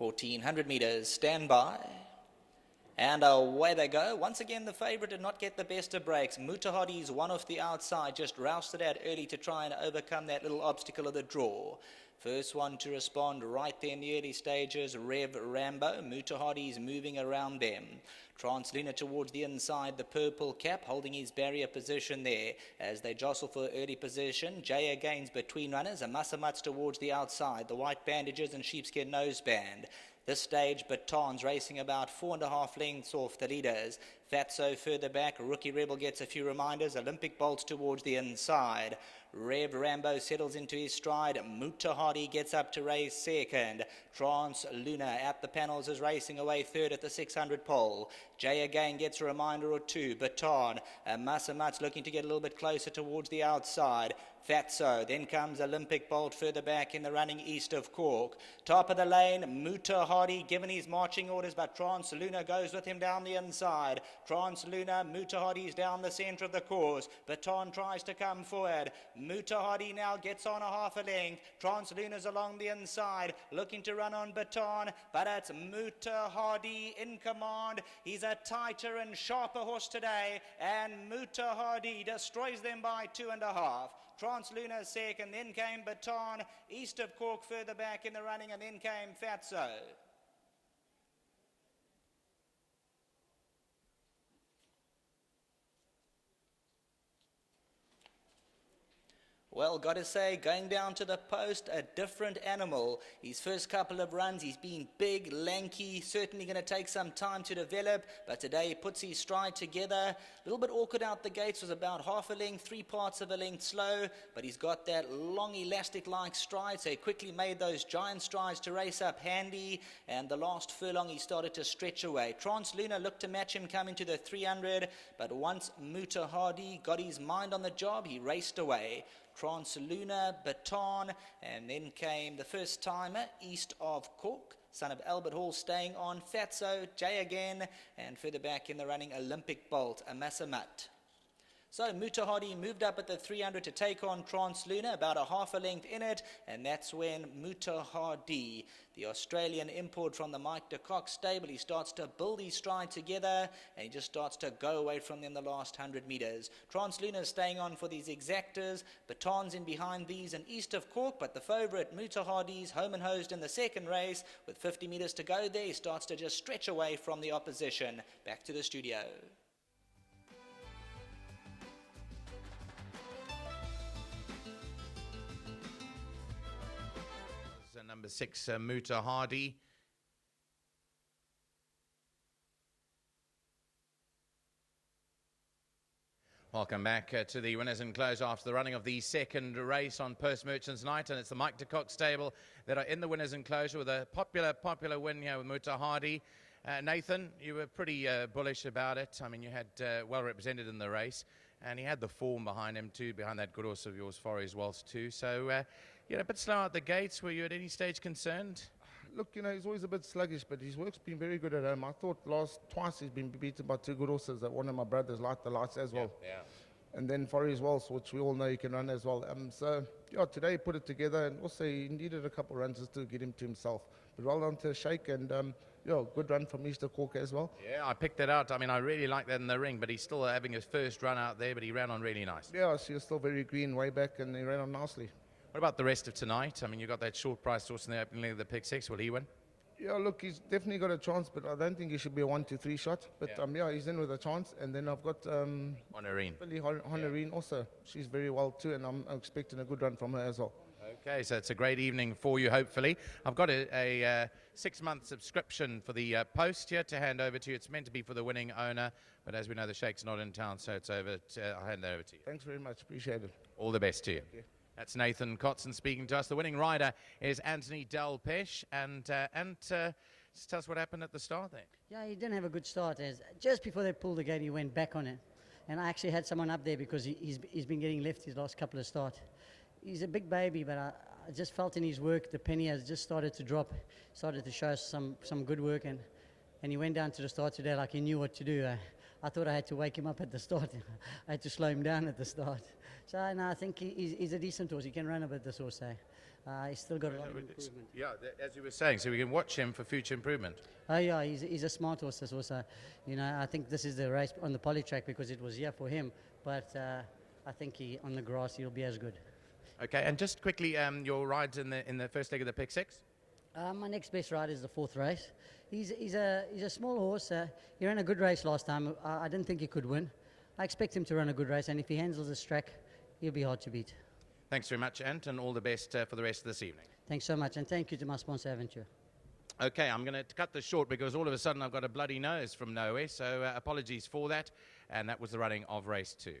1400 meters, stand by. And away they go. Once again, the favourite did not get the best of breaks. Mutahadi's one off the outside, just roused it out early to try and overcome that little obstacle of the draw. First one to respond right there in the early stages, Rev Rambo. Mutahadi's moving around them. Transluna towards the inside, the purple cap, holding his barrier position there as they jostle for early position. Jaya gains between runners, and Masamat's towards the outside, the white bandages and sheepskin noseband. This stage, Baton's racing about 4.5 lengths off the leaders. Fatso further back, Rookie Rebel gets a few reminders, Olympic Bolts towards the inside. Rev Rambo settles into his stride, Mutahadi gets up to race second. Trans Luna at the panels is racing away third at the 600 pole. Jay again gets a reminder or two. Baton, Masamat's looking to get a little bit closer towards the outside. Fatso, then comes Olympic Bolt further back in the running east of Cork. Top of the lane, Mutahadi given his marching orders, but Trans Luna goes with him down the inside. Trans Luna, Mutahadi's down the centre of the course. Baton tries to come forward. Mutahadi now gets on a half a length. Trans Luna's along the inside, looking to run on Baton, but it's Mutahadi in command. He's a tighter and sharper horse today, and Mutahadi destroys them by 2.5. Transluna second, then came Baton, east of Cork further back in the running, and then came Fatso. Well, got to say, going down to the post, a different animal. His first couple of runs, he's been big, lanky, certainly going to take some time to develop, but today he puts his stride together. A little bit awkward out the gates, was about half a length, 3 parts of a length slow, but he's got that long elastic-like stride, so he quickly made those giant strides to race up handy, and the last furlong he started to stretch away. Transluna looked to match him coming to the 300, but once Mutahadi got his mind on the job, he raced away. Transluna, Baton, and then came the first timer east of Cork, son of Albert Hall, staying on. Fatso, Jay again, and further back in the running, Olympic Bolt, Amasamat. So Mutahadi moved up at the 300 to take on Transluna, about a half a length in it, and that's when Mutahadi, the Australian import from the Mike de Kock stable, he starts to build his stride together, and he just starts to go away from them the last 100 metres. Transluna staying on for these exactors, Batons in behind these and east of Cork, but the favourite Mutahadi's home and hosed in the second race. With 50 metres to go there, he starts to just stretch away from the opposition. Back to the studio. Number 6, Mutahadi. Welcome back to the winners and close after the running of the second race on Post Merchants Night, and it's the Mike de Kock stable that are in the winners enclosure with a popular win here with Mutahadi. Nathan, you were pretty bullish about it. I mean, you had well represented in the race, and he had the form behind him too, behind that good horse of yours, Forest Waltz too. So. A bit slow at the gates. Were you at any stage concerned? Look, he's always a bit sluggish, but his work's been very good at home. I thought twice he's been beaten by 2 good horses that one of my brothers liked the lights as well. Yeah. And then Forest Waltz, which we all know he can run as well. Today he put it together, and also he needed a couple of runs just to get him to himself. But well done to Sheikh, and good run from Easter Cork as well. Yeah, I picked that out. I mean, I really like that in the ring, but he's still having his first run out there, but he ran on really nice. Yeah, so he was still very green way back, and he ran on nicely. What about the rest of tonight? I mean, you got that short price horse in the opening leg of the pick 6. Will he win? Yeah, look, he's definitely got a chance, but I don't think he should be a 1-2-3 shot. But he's in with a chance. And then I've got Honorine. Billy Honorine also. She's very well too, and I'm expecting a good run from her as well. Okay, so it's a great evening for you, hopefully. I've got a 6-month subscription for the Post here to hand over to you. It's meant to be for the winning owner, but as we know, the Sheikh's not in town, so it's over. I'll hand that over to you. Thanks very much. Appreciate it. All the best to you. Okay. That's Nathan Kotson speaking to us. The winning rider is Anthony Delpesh. And just tell us what happened at the start there. Yeah, he didn't have a good start. Just before they pulled the gate, he went back on it. And I actually had someone up there because he's been getting left his last couple of starts. He's a big baby, but I just felt in his work the penny has just started to drop, started to show some good work. And he went down to the start today like he knew what to do. I thought I had to wake him up at the start. I had to slow him down at the start. So no, I think he's a decent horse. He can run a bit, this horse. He's still got a lot of improvement. Yeah, as you were saying, so we can watch him for future improvement. Oh yeah, he's a smart horse as well. So, I think this is the race on the poly track because it was here for him. But I think on the grass he'll be as good. Okay, and just quickly, your rides in the first leg of the pick six? My next best ride is the 4th race. He's a small horse. He ran a good race last time. I didn't think he could win. I expect him to run a good race, and if he handles this track, he'll be hard to beat. Thanks very much, Ant, and all the best for the rest of this evening. Thanks so much, and thank you to my sponsor, Aventure. Okay, I'm going to cut this short because all of a sudden I've got a bloody nose from nowhere, so apologies for that. And that was the running of race 2.